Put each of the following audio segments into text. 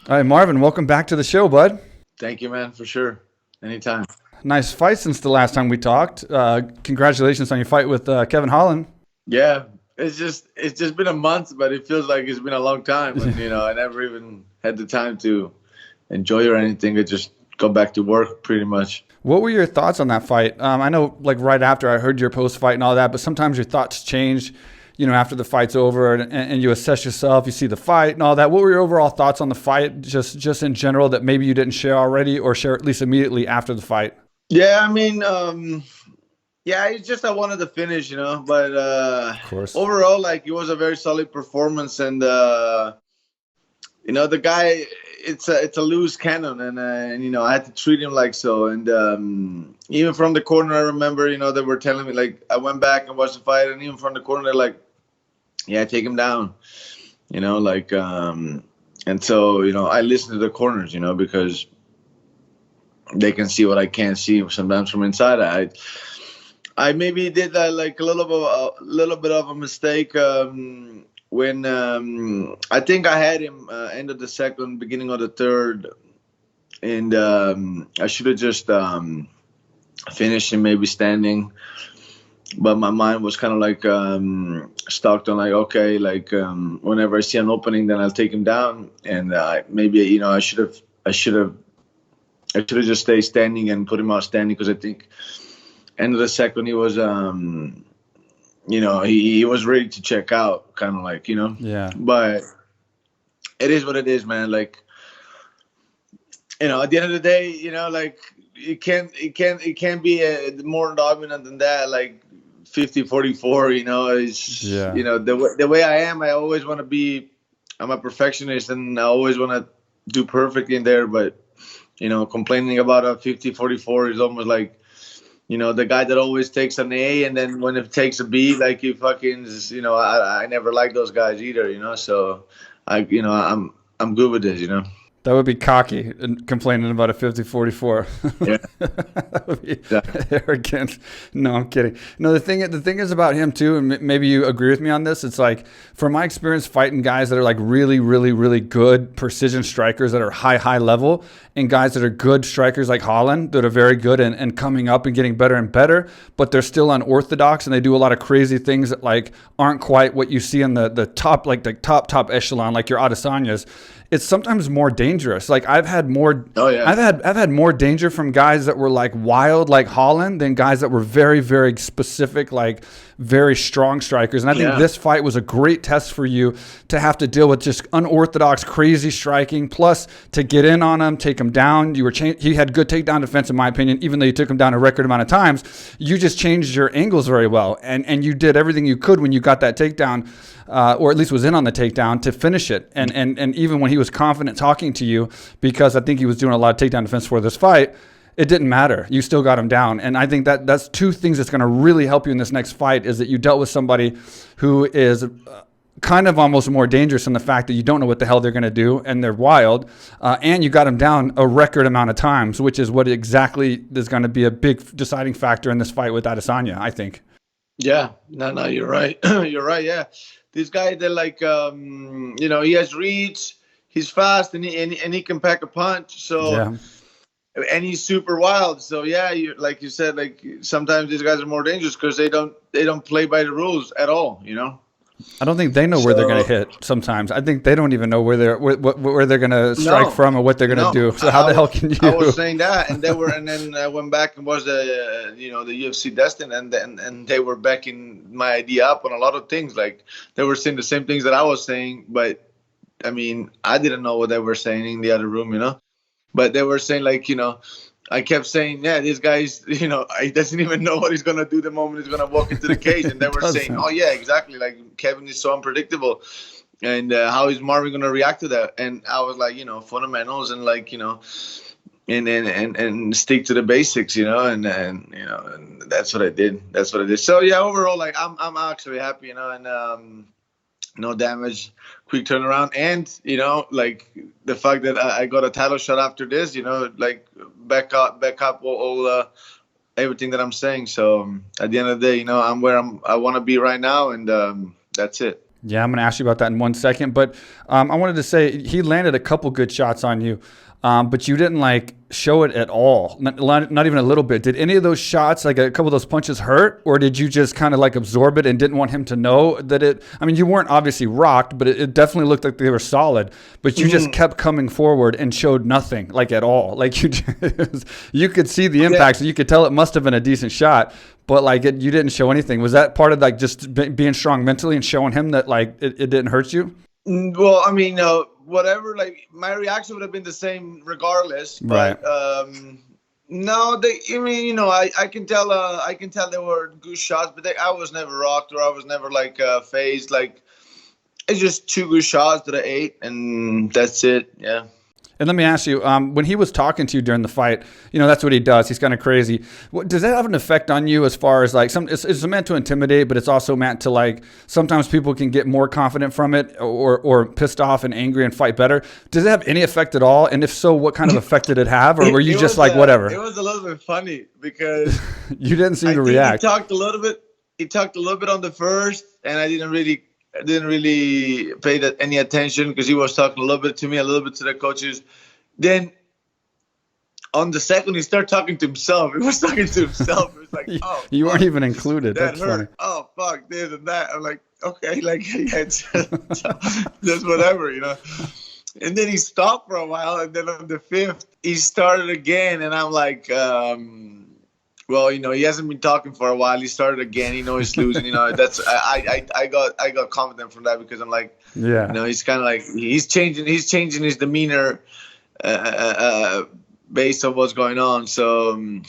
All right, Marvin, welcome back to the show, bud. Thank you, man, for sure. Anytime. Nice fight since the last time we talked. Congratulations on your fight with Kevin Holland. Yeah, it's just been a month, but it feels like it's been a long time. And I never even had the time to enjoy or anything. I just go back to work pretty much. What were your thoughts on that fight? I know, like right after I heard your post fight and all that, but sometimes your thoughts change, after the fight's over and you assess yourself, you see the fight and all that. What were your overall thoughts on the fight, just in general, that maybe you didn't share already or share at least immediately after the fight? Yeah, I mean, yeah, it's just I wanted to finish, but Of course. overall, like it was a very solid performance, and the guy, it's a loose cannon, and I had to treat him like so, and even from the corner, I remember, they were telling me, like, I went back and watched the fight, and even from the corner, they're like, yeah, take him down, like, and so I listen to the corners, because they can see what I can't see sometimes from inside. I maybe did that, like a little bit of a mistake when I think I had him end of the second, beginning of the third, and I should have just finished him maybe standing, but my mind was kind of like stuck on, like, okay, like whenever I see an opening, then I'll take him down, and maybe I should have just stayed standing and put him out standing, because I think end of the second he was he was ready to check out, kind of like, Yeah. but it is what it is, man. Like, at the end of the day, like, it can't be more dominant than that, like 50-44. It's Yeah. the way I am, I always want to be, I'm a perfectionist, and I always want to do perfect in there, but complaining about a 50-44 is almost like, the guy that always takes an A, and then when it takes a B, like, he fucking, I never like those guys either, so I'm good with this. That would be cocky and complaining about a 50-44. Yeah. That would be Exactly. arrogant. No, I'm kidding. No, the thing is about him too, and maybe you agree with me on this. It's like, from my experience fighting guys that are like really, really, really good precision strikers that are high level, and guys that are good strikers like Holland that are very good and coming up and getting better and better, but they're still unorthodox and they do a lot of crazy things that like aren't quite what you see in the top, like the top echelon, like your Adesanyas. It's sometimes more dangerous. Like I've had more, Oh yeah. I've had more danger from guys that were like wild, like Holland, than guys that were very, very specific, like very strong strikers. And I think Yeah. this fight was a great test for you to have to deal with just unorthodox, crazy striking, plus to get in on him, take him down. He had good takedown defense, in my opinion, even though you took him down a record amount of times. You just changed your angles very well, and you did everything you could when you got that takedown. Or at least was in on the takedown to finish it. And even when he was confident talking to you, because I think he was doing a lot of takedown defense for this fight, it didn't matter. You still got him down. And I think that's two things that's going to really help you in this next fight, is that you dealt with somebody who is kind of almost more dangerous in the fact that you don't know what the hell they're going to do, and they're wild, and you got him down a record amount of times, which is what exactly is going to be a big deciding factor in this fight with Adesanya, I think. Yeah. No, you're right. You're right. Yeah. This guy, they're like, he has reach, he's fast, and he can pack a punch. So, Yeah. and he's super wild. So yeah, like you said, like sometimes these guys are more dangerous because they don't play by the rules at all. I don't think they know where they're going to hit. Sometimes I think they don't even know where they're going to strike from or what they're going to do. So how the hell can you? I was saying that, and then I went back and watched the UFC Destin, and they were backing my idea up on a lot of things. Like they were saying the same things that I was saying, but I mean, I didn't know what they were saying in the other room. But they were saying, like, I kept saying, yeah, this guy's, he doesn't even know what he's going to do the moment he's going to walk into the cage. And they were saying, oh, yeah, exactly. Like, Kevin is so unpredictable. And how is Marvin going to react to that? And I was like, fundamentals, and like, and stick to the basics, and that's what I did. So, yeah, overall, like, I'm actually happy, and no damage, quick turnaround, and like the fact that I got a title shot after this, like back up all everything that I'm saying. So at the end of the day, I'm where I want to be right now, and that's it. Yeah, I'm going to ask you about that in 1 second. But I wanted to say he landed a couple good shots on you, but you didn't like show it at all. Not even a little bit. Did any of those shots, like a couple of those punches hurt, or did you just kind of like absorb it and didn't want him to know that it, I mean, you weren't obviously rocked, but it definitely looked like they were solid, but you just kept coming forward and showed nothing like at all. Like you could see the impact, so you could tell it must have been a decent shot, but like you didn't show anything. Was that part of like just being strong mentally and showing him that like it didn't hurt you? Well, I mean, whatever, like my reaction would have been the same regardless. But, Right. no, I can tell they were good shots, but I was never rocked or I was never like phased. Like it's just 2 good shots that I ate, and that's it. Yeah. And let me ask you, when he was talking to you during the fight, that's what he does. He's kind of crazy. Does that have an effect on you as far as like it's meant to intimidate, but it's also meant to like sometimes people can get more confident from it or pissed off and angry and fight better. Does it have any effect at all? And if so, what kind of effect did it have? Or were you just like, whatever? It was a little bit funny because you didn't seem to react. He talked a little bit on the first, and I didn't really pay any attention because he was talking a little bit to me, a little bit to the coaches. Then on the second, he started talking to himself. He was talking to himself. It was like, oh, you weren't even included. That's hurt. Funny. Oh, fuck, this and that. I'm like, okay, like, yeah, just whatever, And then he stopped for a while, and then on the 5th, he started again, and I'm like, well, he hasn't been talking for a while. He started again. He's losing. That's I got confident from that because I'm like, yeah. He's kind of like he's changing his demeanor based on what's going on. So,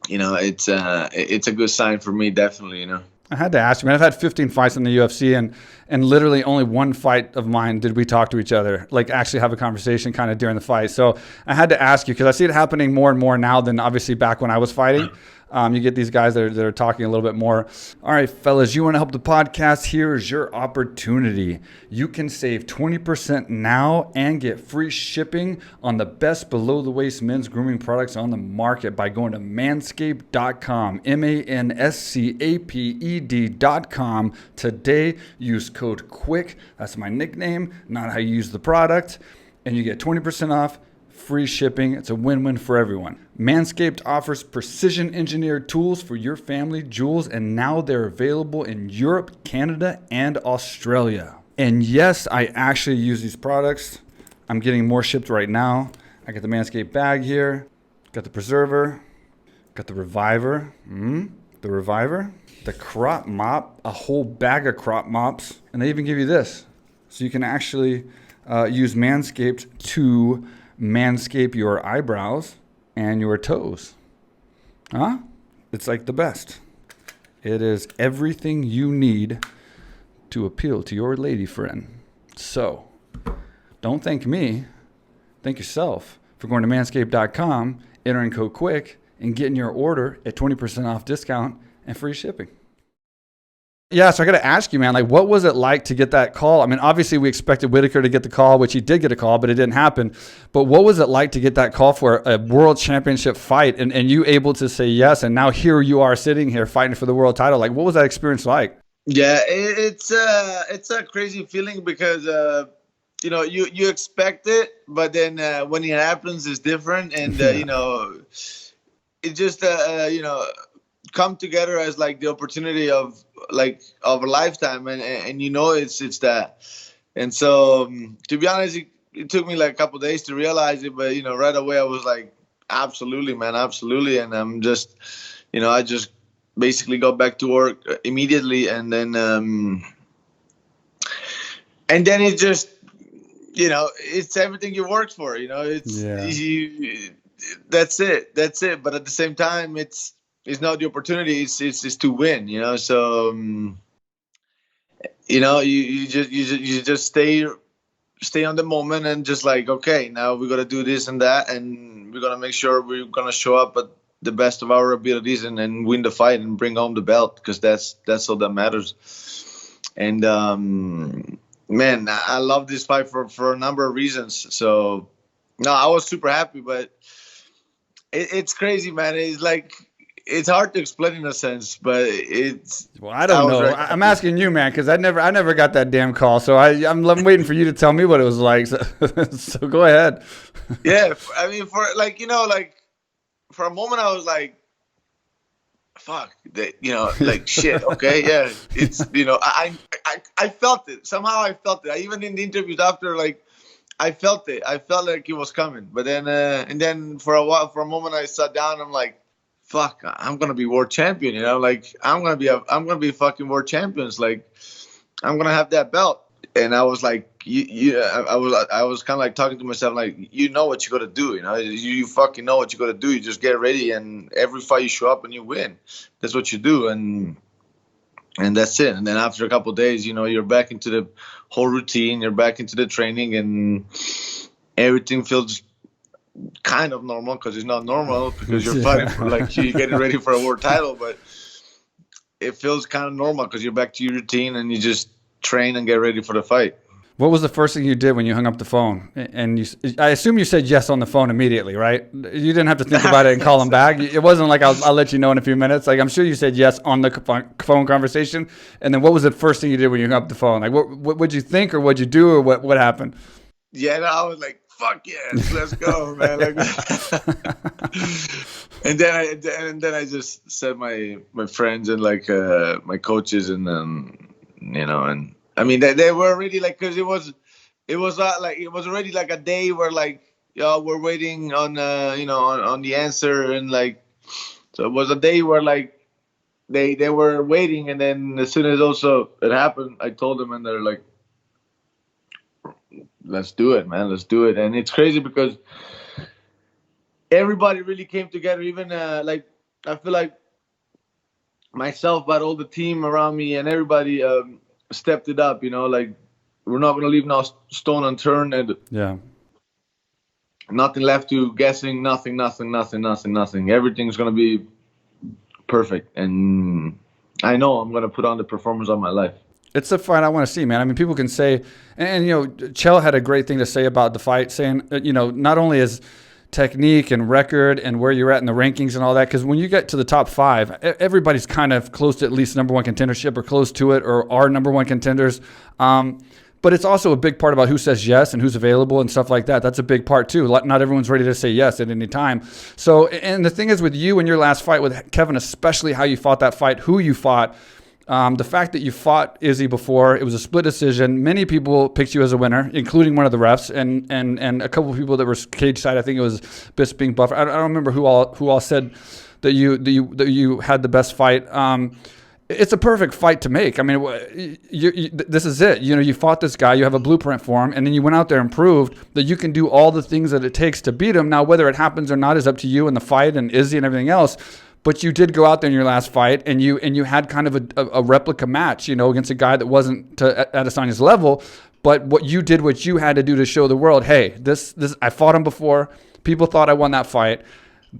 it's a good sign for me, definitely. I had to ask you, man. I've had 15 fights in the UFC, and literally only one fight of mine did we talk to each other, like actually have a conversation kind of during the fight. So I had to ask you because I see it happening more and more now than obviously back when I was fighting. You get these guys that are talking a little bit more. All right, fellas, you want to help the podcast? Here is your opportunity. You can save 20% now and get free shipping on the best below-the-waist men's grooming products on the market by going to manscaped.com, manscaped.com. Today, use code QUICK. That's my nickname, not how you use the product. And you get 20% off. Free shipping. It's a win-win for everyone. Manscaped offers precision-engineered tools for your family jewels, and now they're available in Europe, Canada, and Australia. And yes, I actually use these products. I'm getting more shipped right now. I got the Manscaped bag here. Got the preserver. Got the reviver. The crop mop. A whole bag of crop mops. And they even give you this. So you can actually use Manscaped to manscape your eyebrows and your toes. Huh? It's like the best. It is everything you need to appeal to your lady friend. So, don't thank me. Thank yourself for going to manscaped.com, entering code QUICK, and getting your order at 20% off discount and free shipping. Yeah, so I got to ask you, man, like, what was it like to get that call? I mean, obviously we expected Whitaker to get the call, which he did get a call, but it didn't happen. But what was it like to get that call for a world championship fight and you able to say yes? And now here you are sitting here fighting for the world title. Like, what was that experience like? Yeah, it's a crazy feeling because, you expect it, but then when it happens, it's different. And, it just, come together as like the opportunity of a lifetime, and it's that. And so to be honest, it took me like a couple of days to realize it, but right away I was like, absolutely, man, absolutely. And I'm just I just basically got back to work immediately, and then it just it's everything you worked for. It's that's it. But at the same time, it's not the opportunity. It's to win. So you just stay on the moment and just like, okay, now we're gonna do this and that, and we're gonna make sure we're gonna show up at the best of our abilities and win the fight and bring home the belt, because that's all that matters. And man, I love this fight for a number of reasons. So no, I was super happy, but it's crazy, man. It's like it's hard to explain in a sense, but it's. Well, I don't know. I'm asking you, man, because I never got that damn call. So I'm waiting for you to tell me what it was like. So go ahead. Yeah, I mean, for like, you know, like for a moment I was like, fuck, you know, like shit. Okay, yeah, it's, you know, I felt it somehow. I felt it. Even in the interviews after, like, I felt it. I felt like it was coming. But then, and then for a moment, I sat down. I'm like, fuck, I'm gonna be world champion. You know, like I'm gonna be fucking world champions. Like I'm gonna have that belt. And I was like, I was kind of like talking to myself, like, you know what you got to do, you know, you fucking know what you got to do. You just get ready, and every fight you show up and you win. That's what you do, and that's it. And then after a couple of days, you know, you're back into the whole routine. You're back into the training, and everything feels kind of normal, because it's not normal because you're fighting for, like, you're getting ready for a world title, but it feels kind of normal because you're back to your routine and you just train and get ready for the fight. What was the first thing you did when you hung up the phone? And I assume you said yes on the phone immediately, right? You didn't have to think about it and call him back. It wasn't like I'll let you know in a few minutes. Like, I'm sure you said yes on the phone conversation. And then what was the first thing you did when you hung up the phone? Like, what would you think, or what'd you do, or what happened? Yeah, no, I was like, fuck yes, let's go, man. Like, and then I just said my friends and like my coaches, and you know, and I mean they were already like, because it was like, it was already like a day where, like, we're waiting on you know, on the answer, and like, so it was a day where, like, they were waiting, and then as soon as also it happened, I told them, and they're like, let's do it, man, let's do it. And it's crazy because everybody really came together, even like, I feel like myself, but all the team around me and everybody stepped it up, you know, like, we're not going to leave no stone unturned, and nothing left to guessing, nothing. Everything's going to be perfect, and I know I'm going to put on the performance of my life. It's a fight I want to see, man. I mean, people can say, and you know, Chael had a great thing to say about the fight, saying, you know, not only is technique and record and where you're at in the rankings and all that, because when you get to the top 5, everybody's kind of close to at least number one contendership, or close to it, or are number one contenders. But it's also a big part about who says yes and who's available and stuff like that. That's a big part too. Not everyone's ready to say yes at any time. So, and the thing is with you and your last fight with Kevin, especially how you fought that fight, who you fought, the fact that you fought Izzy before, it was a split decision. Many people picked you as a winner, including one of the refs and a couple of people that were cage side. I think it was Bisping Buffer. I don't remember who all said that you had the best fight. It's a perfect fight to make. I mean, this is it. You know, you fought this guy, you have a blueprint for him, and then you went out there and proved that you can do all the things that it takes to beat him. Now, whether it happens or not is up to you and the fight and Izzy and everything else. But you did go out there in your last fight, and you had kind of a replica match, you know, against a guy that wasn't to Adesanya's level. But what you had to do to show the world, hey, this I fought him before. People thought I won that fight.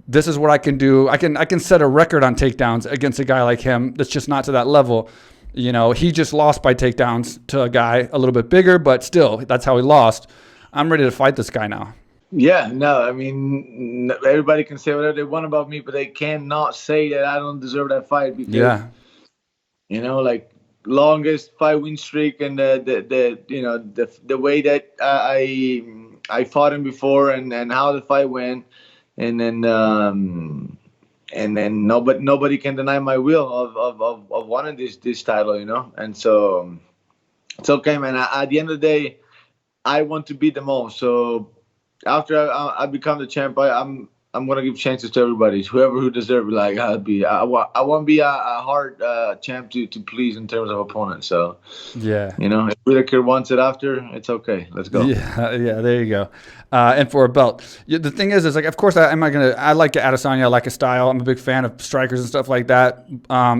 This is what I can do. I can set a record on takedowns against a guy like him that's just not to that level. You know, he just lost by takedowns to a guy a little bit bigger, but still, that's how he lost. I'm ready to fight this guy now. Yeah, no, I mean, everybody can say whatever they want about me, but they cannot say that I don't deserve that fight, because, you know, like, longest 5-win streak, and the you know, the way that I fought him before, and how the fight went, and then nobody can deny my will of wanting this title, you know. And so it's okay, man. At the end of the day, I want to beat them all. So after I become the champ, I'm gonna give chances to everybody, whoever who deserves it. Like, I won't be a hard champ to please in terms of opponents. So yeah, you know, if Whitaker wants it after, it's okay. Let's go. Yeah, there you go. And for a belt, the thing is like, of course, I like Adesanya. I like his style. I'm a big fan of strikers and stuff like that.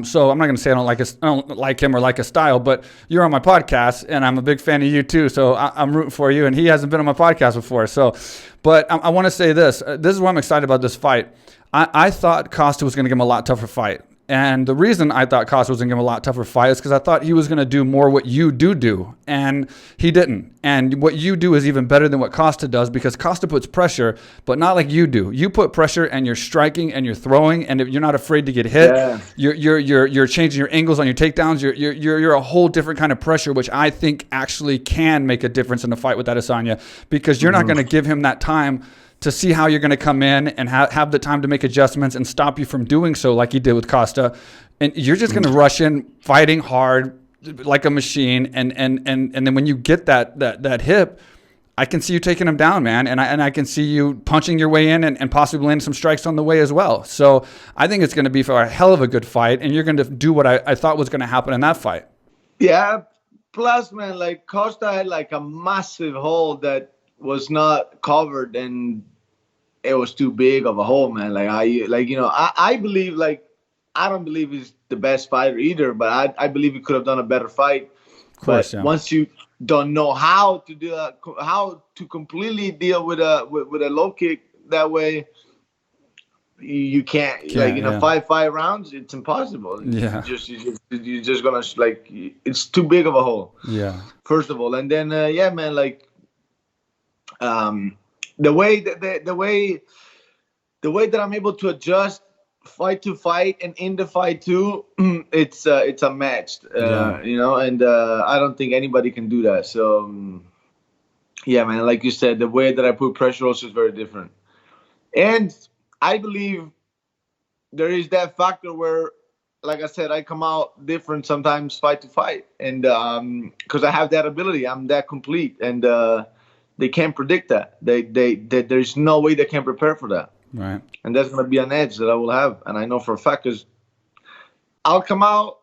So I'm not gonna say I don't like him or like his style, but you're on my podcast, and I'm a big fan of you too. So I'm rooting for you, and he hasn't been on my podcast before. So, but I want to say this. This is why I'm excited about this fight. I thought Costa was going to give him a lot tougher fight. And the reason I thought Costa was going to give him a lot tougher fight is because I thought he was going to do more what you do. And he didn't. And what you do is even better than what Costa does, because Costa puts pressure, but not like you do. You put pressure and you're striking and you're throwing, and you're not afraid to get hit. Yeah. You're changing your angles on your takedowns. You're a whole different kind of pressure, which I think actually can make a difference in the fight with Adesanya, because you're not going to give him that time to see how you're going to come in and have the time to make adjustments and stop you from doing so like he did with Costa. And you're just going to rush in, fighting hard like a machine. And then when you get that hip, I can see you taking him down, man. And I can see you punching your way in and possibly landing some strikes on the way as well. So I think it's going to be for a hell of a good fight. And you're going to do what I thought was going to happen in that fight. Yeah. Plus, man, like Costa had like a massive hole that was not covered, and it was too big of a hole, man. I believe, like, I don't believe he's the best fighter either, but I believe he could have done a better fight. Of course, but once you don't know how to do that, how to completely deal with a low kick that way, you can't like 5 rounds, it's impossible. Yeah, you're just gonna, like, it's too big of a hole. Yeah, first of all, and then man, like, the way that I'm able to adjust fight to fight and in the fight too, it's unmatched, and I don't think anybody can do that. So yeah, man, like you said, the way that I put pressure also is very different. And I believe there is that factor where, like I said, I come out different sometimes fight to fight, and because I have that ability, I'm that complete, and they can't predict that. There's no way they can prepare for that. Right. And that's going to be an edge that I will have. And I know for a fact, because I'll come out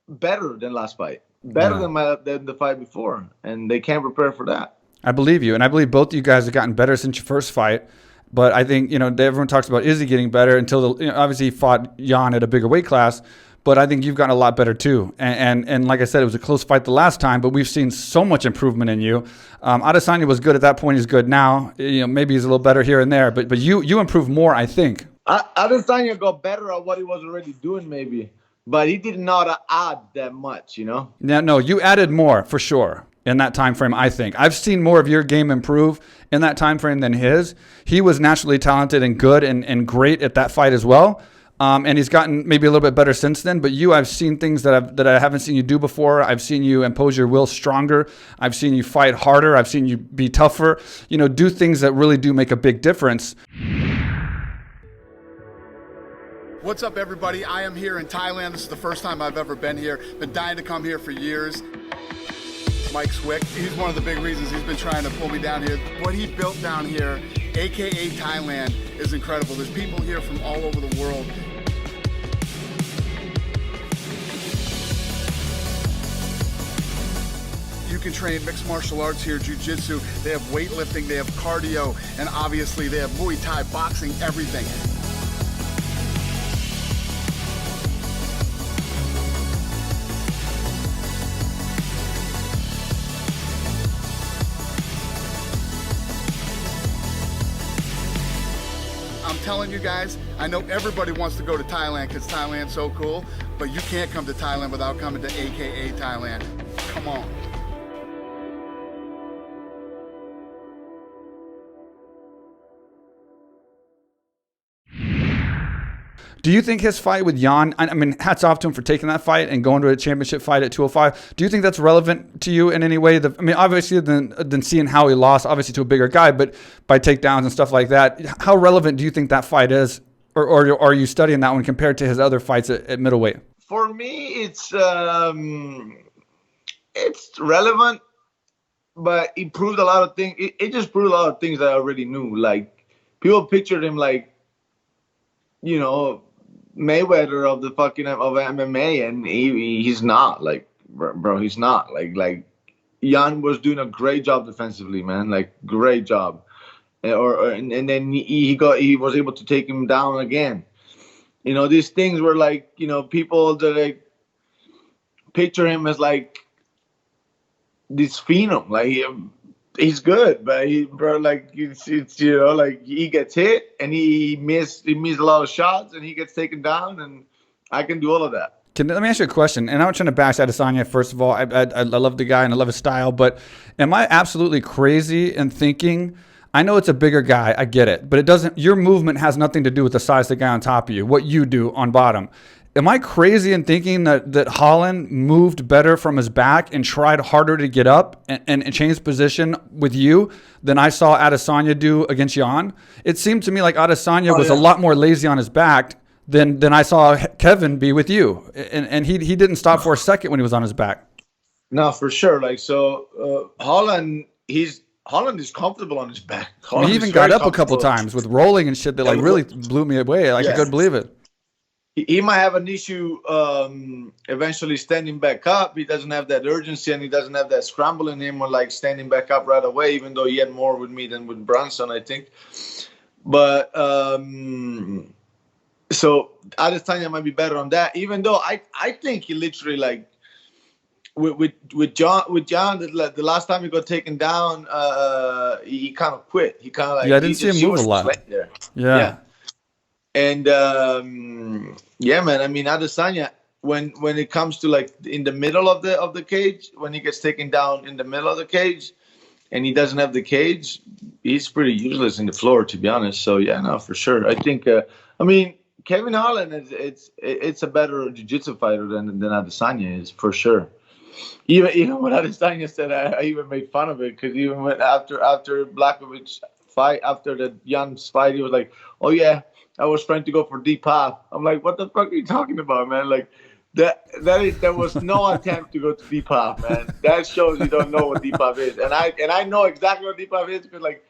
better than last fight, better than the fight before. And they can't prepare for that. I believe you. And I believe both of you guys have gotten better since your first fight. But I think, everyone talks about, is he getting better, until obviously he fought Jan at a bigger weight class. But I think you've gotten a lot better too. And like I said, it was a close fight the last time, but we've seen so much improvement in you. Adesanya was good at that point. He's good now. Maybe he's a little better here and there, but you improved more, I think. Adesanya got better at what he was already doing, maybe, but he did not add that much, No, you added more for sure in that time frame. I think I've seen more of your game improve in that time frame than his. He was naturally talented and good and great at that fight as well. And he's gotten maybe a little bit better since then. But I've seen things that I haven't seen you do before. I've seen you impose your will stronger. I've seen you fight harder. I've seen you be tougher. Do things that really do make a big difference. What's up, everybody? I am here in Thailand. This is the first time I've ever been here. Been dying to come here for years. Mike Swick, he's one of the big reasons he's been trying to pull me down here. What he built down here, AKA Thailand, is incredible. There's people here from all over the world. You can train mixed martial arts here, jiu-jitsu. They have weightlifting, they have cardio, and obviously they have Muay Thai, boxing, everything. I'm telling you guys, I know everybody wants to go to Thailand because Thailand's so cool, but you can't come to Thailand without coming to AKA Thailand. Come on. Do you think his fight with Jan, I mean, hats off to him for taking that fight and going to a championship fight at 205. Do you think that's relevant to you in any way? Obviously, than seeing how he lost, obviously, to a bigger guy, but by takedowns and stuff like that. How relevant do you think that fight is? Or are you studying that one compared to his other fights at middleweight? For me, it's relevant, but it proved a lot of things. It just proved a lot of things that I already knew. Like, people pictured him like, Mayweather of the fucking of MMA, and he's not. Like, bro, he's not. Like Jan was doing a great job defensively, man. Like, great job. And then he was able to take him down again. These things were like, people that like picture him as like this phenom. Like, he's good, but like he gets hit and he missed a lot of shots and he gets taken down, and I can do all of that. Let me ask you a question, and I'm not trying to bash Adesanya. First of all, I love the guy and I love his style, but am I absolutely crazy in thinking? I know it's a bigger guy, I get it, but it doesn't. Your movement has nothing to do with the size of the guy on top of you. What you do on bottom. Am I crazy in thinking that Holland moved better from his back and tried harder to get up and change position with you than I saw Adesanya do against Jan? It seemed to me like Adesanya was a lot more lazy on his back than I saw Kevin be with you. And he didn't stop for a second when he was on his back. No, for sure. Like, so Holland is comfortable on his back. He even got up a couple times with rolling and shit that like really blew me away. Like I couldn't believe it. He might have an issue eventually standing back up. He doesn't have that urgency and he doesn't have that scramble in him or like standing back up right away, even though he had more with me than with Brunson, I think. But so Adesanya might be better on that, even though I think he literally like with Jan the last time he got taken down, he kind of quit. He kind of like I didn't see him move a lot. There. Yeah. And man, I mean Adesanya when it comes to like in the middle of the cage, when he gets taken down in the middle of the cage and he doesn't have the cage, he's pretty useless in the floor, to be honest. So yeah, no, for sure. I think I mean Kevin Holland it's a better jiu-jitsu fighter than Adesanya is, for sure. Even what Adesanya said, I even made fun of it, because even when after Błachowicz fight, after the Jan's fight, he was like, "Oh yeah, I was trying to go for deep half." I'm like, "What the fuck are you talking about, man?" Like there was no attempt to go to deep half, man. That shows you don't know what deep half is, and I know exactly what deep half is, because like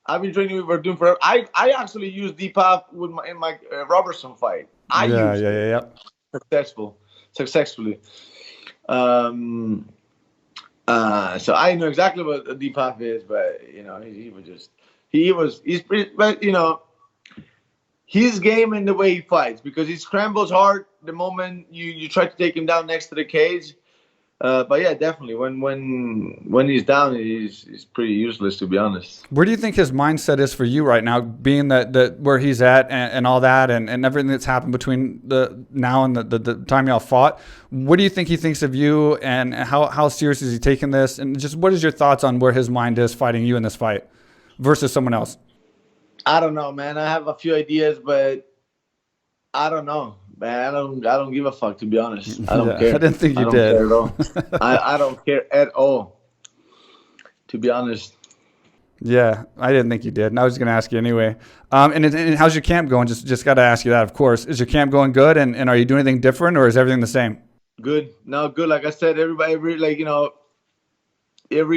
I've been training with Verdun forever. I actually used deep half in my Robertson fight. Successfully. So I know exactly what a deep half is, but you know, he's pretty, but you know, his game and the way he fights, because he scrambles hard the moment you try to take him down next to the cage. But yeah, definitely when he's down, he's pretty useless, to be honest. Where do you think his mindset is for you right now, being that where he's at and all that and everything that's happened between the now and the time y'all fought? What do you think he thinks of you, and how serious is he taking this? And just what is your thoughts on where his mind is fighting you in this fight versus someone else? I don't know, man. I have a few ideas, but I don't know. Man, I don't give a fuck, to be honest. I don't care. I didn't think you did. Care at all. I don't care at all, to be honest. Yeah, I didn't think you did, and I was going to ask you anyway. And how's your camp going? Just got to ask you that, of course. Is your camp going good, and are you doing anything different, or is everything the same? Good. No, good. Like I said, every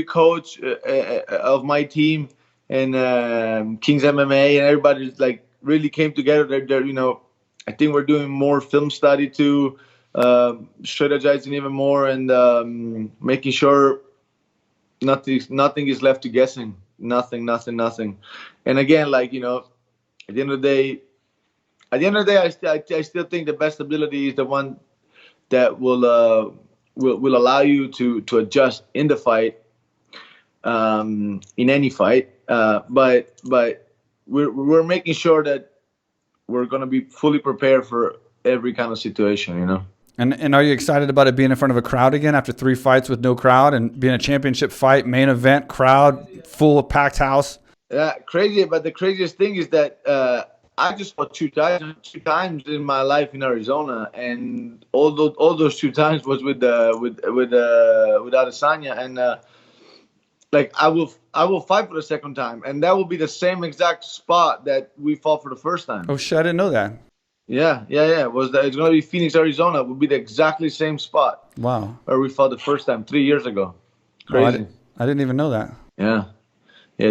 coach of my team and King's MMA and everybody like really came together. They're I think we're doing more film study too, strategizing even more, and making sure nothing is left to guessing. Nothing. And again, like, you know, at the end of the day, I still think the best ability is the one that will allow you to adjust in the fight, in any fight. But we're making sure that we're going to be fully prepared for every kind of situation, you know. And are you excited about it being in front of a crowd again after 3 fights with no crowd, and being a championship fight, main event, crowd, full packed house? Yeah, crazy. But the craziest thing is that I just fought two times in my life in Arizona, and all those 2 times was with Adesanya, and like I will fight for the second time, and that will be the same exact spot that we fought for the first time. Oh shit, I didn't know that. Yeah. It's gonna be Phoenix, Arizona. It will be the exactly same spot. Wow. Where we fought the first time 3 years ago. Crazy. I didn't even know that. Yeah.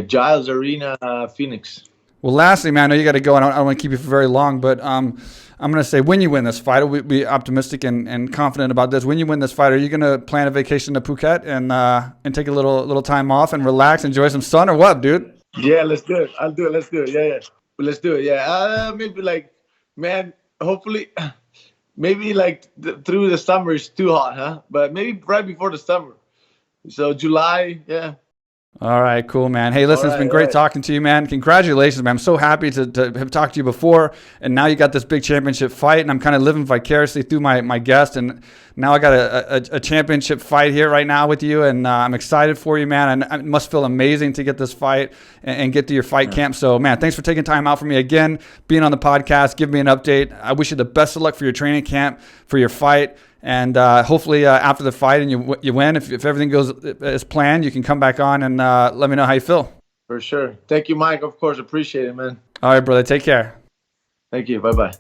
Giles Arena, Phoenix. Well, lastly, man, I know you got to go. I don't want to keep you for very long, but I'm going to say, when you win this fight, we'll be optimistic and confident about this. When you win this fight, are you going to plan a vacation to Phuket and take a little time off and relax, enjoy some sun, or what, dude? Yeah, let's do it. I'll do it. Let's do it. Yeah. Let's do it. Yeah. Maybe like, man, hopefully, maybe like through the summer is too hot, huh? But maybe right before the summer. So July, yeah. All right, cool, man. Hey, listen, it's been great talking to you, man. Congratulations, man. I'm so happy to have talked to you before, and now you got this big championship fight, and I'm kind of living vicariously through my guest, and now I got a championship fight here right now with you, and I'm excited for you, man. And it must feel amazing to get this fight and get to your fight camp. So, man, thanks for taking time out for me again, being on the podcast, giving me an update. I wish you the best of luck for your training camp, for your fight. And hopefully after the fight and you win, if everything goes as planned, you can come back on and let me know how you feel. For sure. Thank you, Mike. Of course. Appreciate it, man. All right, brother. Take care. Thank you. Bye-bye.